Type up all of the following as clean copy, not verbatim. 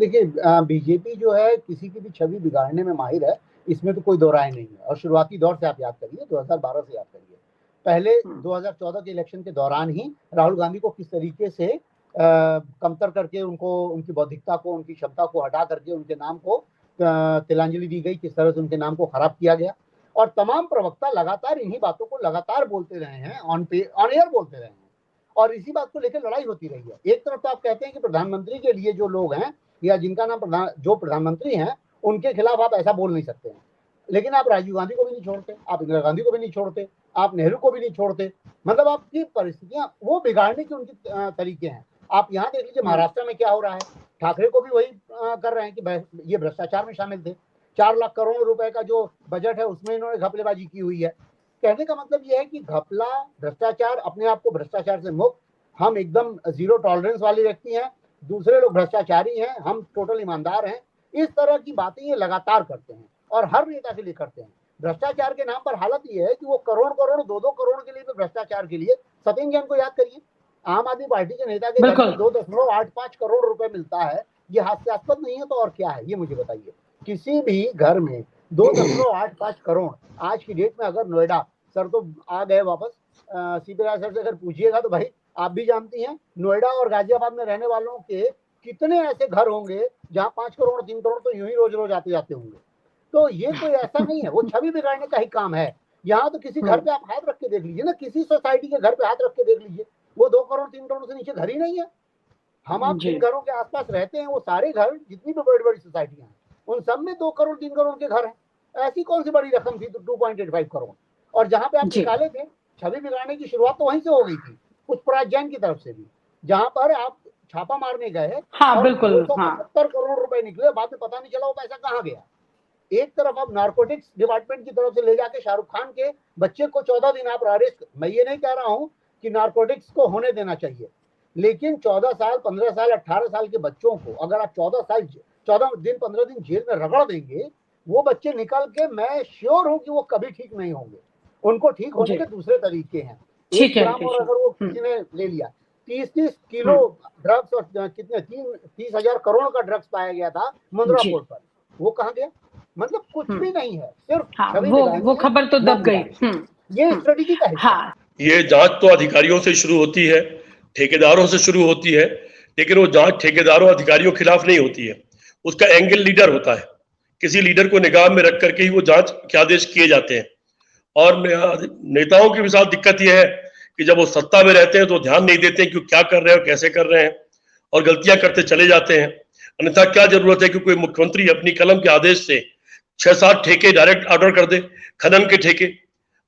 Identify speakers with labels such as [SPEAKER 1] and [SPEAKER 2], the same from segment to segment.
[SPEAKER 1] देखिए बीजेपी जो है किसी की भी छवि बिगाड़ने में माहिर है, इसमें तो कोई दो राय नहीं है। और शुरुआती दौर से आप याद करिए, 2012 से याद करिए, पहले 2014 के इलेक्शन के दौरान ही राहुल गांधी को किस तरीके से कमतर करके उनको, उनकी बौद्धिकता को, उनकी क्षमता को हटा करके उनके नाम को तिलांजलि दी गई, किस तरह से उनके नाम को खराब किया गया। और तमाम प्रवक्ता लगातार इन्हीं बातों को लगातार बोलते रहे हैं, ऑन एयर बोलते रहे हैं, और इसी बात को लेकर लड़ाई होती रही है। एक तरफ तो आप कहते हैं कि प्रधानमंत्री के लिए जो लोग हैं या जिनका नाम जो प्रधानमंत्री हैं उनके खिलाफ आप ऐसा बोल नहीं सकते हैं, लेकिन आप राजीव गांधी को भी नहीं छोड़ते, आप इंदिरा गांधी को भी नहीं छोड़ते, आप नेहरू को भी नहीं छोड़ते। मतलब आपकी परिस्थितियां वो बिगाड़ने के उनके तरीके हैं। आप यहाँ देख लीजिए महाराष्ट्र में क्या हो रहा है, ठाकरे को भी वही कर रहे हैं कि ये भ्रष्टाचार में शामिल थे। 4 लाख करोड़ रुपए का जो बजट है उसमें इन्होंने घपलेबाजी की हुई है। कहने का मतलब ये है कि घपला, भ्रष्टाचार, अपने आप को भ्रष्टाचार से मुक्त, हम एकदम जीरो टॉलरेंस वाले व्यक्ति हैं, दूसरे लोग भ्रष्टाचारी हैं, हम टोटल ईमानदार हैं, इस तरह की बातें ये लगातार करते हैं और हर नेता के लिए करते हैं। भ्रष्टाचार के नाम पर हालत ये है कि वो करोड़ करोड़ 2-2 करोड़ के लिए भी भ्रष्टाचार के लिए, सत्येंद्र जैन को याद करिए, आम आदमी पार्टी के नेता के घर में 2.85 करोड़ रुपए मिलता है। ये हास्यास्पद नहीं है तो और क्या है, ये मुझे बताइए। किसी भी घर में 2.85 करोड़, आज की डेट में अगर नोएडा, सर तो आ गए वापस, सीपी राय सर से अगर पूछिएगा तो भाई आप भी जानती हैं नोएडा और गाजियाबाद में रहने वालों के कितने ऐसे घर होंगे जहां 5 करोड़ 3 करोड़ तो यूं ही रोज रोज आते जाते होंगे। तो ये कोई ऐसा नहीं है, वो छवि बिगाड़ने का ही काम है। यहाँ तो किसी घर पे आप हाथ रख के देख लीजिए ना, किसी सोसाइटी के घर पे हाथ रख के देख लीजिए, वो 2 करोड़ 3 करोड़ से नीचे घर ही नहीं है। हम आप जिन घरों के आसपास रहते हैं वो सारे घर, जितनी भी बड़ी बड़ी सोसाइटियां हैं, उन सब में 2 करोड़ 3 करोड़ के घर हैं। ऐसी कौन सी बड़ी रकम थी 2.85 करोड़। और जहां पे आप निकाले थे, छवि बिगाड़ने की शुरुआत तो वहीं से हो गई थी, पुष्पराज जैन की तरफ से भी, जहां पर आप छापा मारने गए।
[SPEAKER 2] हाँ, बिल्कुल।
[SPEAKER 1] 275 करोड़ रुपए निकले, बाद में पता नहीं चला वो पैसा कहाँ गया। एक तरफ आप नारकोटिक्स डिपार्टमेंट की तरफ से ले जाके शाहरुख खान के बच्चे को 14 दिन आप अरेस्ट, मैं ये नहीं कह रहा हूं कि नारकोटिक्स को होने देना चाहिए, लेकिन 14 साल 15 साल 18 साल के बच्चों को अगर आप 14 दिन 15 दिन जेल में रगड़ देंगे, वो बच्चे निकल के, मैं श्योर हूं कि वो कभी ठीक नहीं होंगे। उनको ठीक होने के दूसरे तरीके हैं। एक ग्राम और अगर वो किसी ने ले लिया, 30-30 किलो ड्रग्स और कितने 30,000 करोड़ का ड्रग्स पाया गया था मुंद्रा पोर्ट पर, वो कहाँ गया? मतलब कुछ भी नहीं है, सिर्फ
[SPEAKER 2] वो खबर तो दब गई।
[SPEAKER 1] ये स्ट्रेटेजी का हिस्सा है।
[SPEAKER 3] ये जांच तो अधिकारियों से शुरू होती है, ठेकेदारों से शुरू होती है, लेकिन वो जांच ठेकेदारों अधिकारियों के खिलाफ नहीं होती है, उसका एंगल लीडर होता है। किसी लीडर को निगाह में रख करके ही वो जांच के आदेश किए जाते हैं। और नेताओं के साथ दिक्कत यह है कि जब वो सत्ता में रहते हैं तो ध्यान नहीं देते कि क्या कर रहे हैं और कैसे कर रहे हैं, और गलतियां करते चले जाते हैं। अन्यथा क्या जरूरत है कि कोई मुख्यमंत्री अपनी कलम के आदेश से 6-7 ठेके डायरेक्ट ऑर्डर कर दे, खनन के ठेके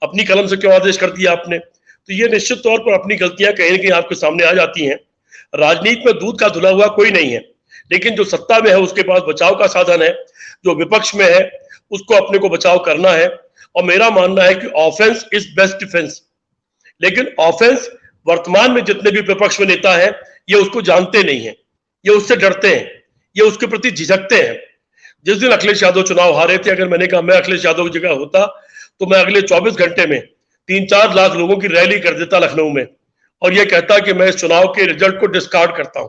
[SPEAKER 3] अपनी कलम से क्यों आदेश कर दिया आपने? तो ये निश्चित तौर पर अपनी गलतियां कहीं न कहीं आपके सामने आ जाती हैं। राजनीति में दूध का धुला हुआ कोई नहीं है, लेकिन जो सत्ता में है उसके पास बचाव का साधन है, जो विपक्ष में है उसको अपने को बचाव करना है। और मेरा मानना है कि ऑफेंस इज बेस्ट डिफेंस, लेकिन ऑफेंस वर्तमान में जितने भी विपक्ष में नेता हैं ये उसको जानते नहीं है, ये उससे डरते हैं, ये उसके प्रति झिझकते हैं। जिस दिन अखिलेश यादव चुनाव हारे थे, अगर मैंने कहा मैं अखिलेश यादव की जगह होता तो मैं अगले 24 घंटे में 3-4 लाख लोगों की रैली कर देता लखनऊ में, और यह कहता कि मैं इस चुनाव के रिजल्ट को डिस्कार्ड करता हूं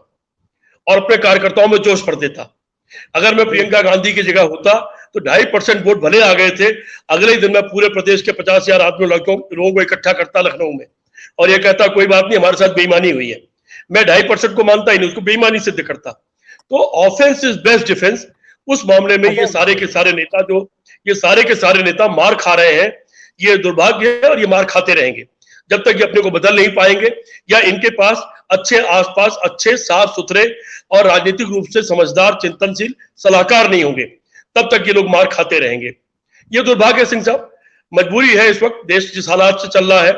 [SPEAKER 3] और अपने कार्यकर्ताओं में जोश भर देता। अगर मैं प्रियंका गांधी की जगह होता तो 2.5% वोट भले आ गए थे, अगले ही दिन मैं पूरे प्रदेश के 50,000 आदमी लोगों को इकट्ठा करता लखनऊ में और यह कहता कोई बात नहीं, हमारे साथ बेईमानी हुई है। मैं 2.5% को मानता ही नहीं, उसको बेईमानी सिद्ध करता। तो ऑफेंस इज बेस्ट डिफेंस। उस मामले में ये सारे के सारे नेता, जो ये सारे के सारे नेता मार खा रहे हैं, ये दुर्भाग्य है और ये मार खाते रहेंगे जब तक ये अपने को बदल नहीं पाएंगे या इनके पास अच्छे आसपास अच्छे साफ सुथरे और राजनीतिक रूप से समझदार चिंतनशील सलाहकार नहीं होंगे, तब तक ये लोग मार खाते रहेंगे। ये दुर्भाग्य सिंह साहब, मजबूरी है। इस वक्त देश जिस हालात से चल रहा है,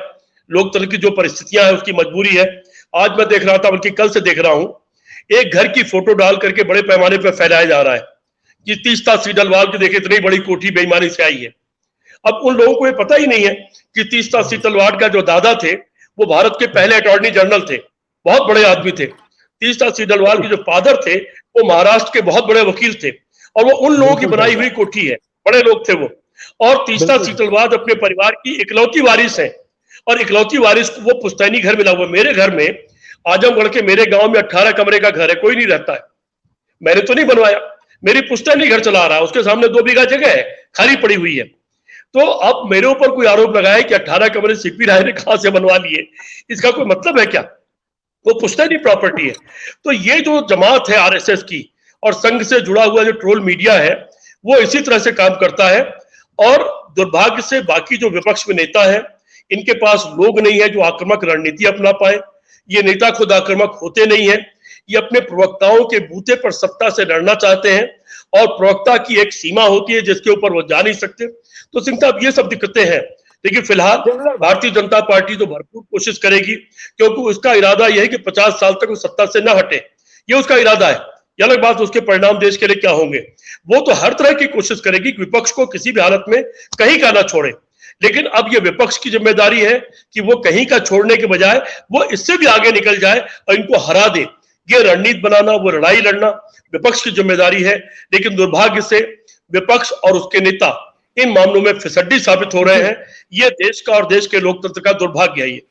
[SPEAKER 3] लोकतंत्र की जो परिस्थितियां है उसकी मजबूरी है। आज मैं देख रहा था, बल्कि कल से देख रहा हूं, एक घर की फोटो डाल करके बड़े पैमाने पर फैलाया जा रहा है कि तीस्ता सीटलवाल की देखिए इतनी बड़ी कोठी बेईमानी से आई है। अब उन लोगों को ये पता ही नहीं है कि तीस्ता सीटलवाल का जो दादा थे वो भारत के पहले अटॉर्नी जनरल थे, बहुत बड़े आदमी थे। तीस्ता सीटलवाल के जो फादर थे वो महाराष्ट्र के बहुत बड़े वकील थे, और वो उन लोगों की बनाई हुई कोठी है, बड़े लोग थे वो। और तीस्ता सीटलवाल अपने परिवार की इकलौती वारिस है, और इकलौती वारिस को वो पुश्तैनी घर मिला हुआ। मेरे घर में, आजमगढ़ के मेरे गांव में 18 कमरे का घर है, कोई नहीं रहता है। मैंने तो नहीं बनवाया, मेरी पुश्तैनी घर चला रहा है, उसके सामने 2 बीघा जगह है, खाली पड़ी हुई है। तो अब मेरे ऊपर कोई आरोप लगाया कि 18 कमरे सीपी राय ने कहां से बनवा लिए, इसका कोई मतलब है क्या? वो पुश्तैनी प्रॉपर्टी है। तो ये जो जमात है आरएसएस की और संघ से जुड़ा हुआ जो ट्रोल मीडिया है, वो इसी तरह से काम करता है। और दुर्भाग्य से बाकी जो विपक्ष में नेता है, इनके पास लोग नहीं है जो आक्रामक रणनीति अपना पाए। ये नेता खुद आक्रामक होते नहीं है, ये अपने प्रवक्ताओं के बूते पर सत्ता से लड़ना चाहते हैं और प्रवक्ता की एक सीमा होती है जिसके ऊपर वो जा नहीं सकते। तो सिंह साहब, ये सब दिक्कतें हैं। लेकिन फिलहाल भारतीय जनता पार्टी तो भरपूर कोशिश करेगी, क्योंकि उसका इरादा यह है कि 50 साल तक वो सत्ता से न हटे, ये उसका इरादा है। ये अलग बात, उसके परिणाम देश के लिए क्या होंगे, वो तो हर तरह की कोशिश करेगी कि विपक्ष को किसी भी हालत में कहीं का ना छोड़े। लेकिन अब ये विपक्ष की जिम्मेदारी है कि वो कहीं का छोड़ने के बजाय वो इससे भी आगे निकल जाए और इनको हरा दे। ये रणनीति बनाना, वो लड़ाई लड़ना विपक्ष की जिम्मेदारी है। लेकिन दुर्भाग्य से विपक्ष और उसके नेता इन मामलों में फिसड्डी साबित हो रहे हैं। ये देश का और देश के लोकतंत्र का दुर्भाग्य है। ये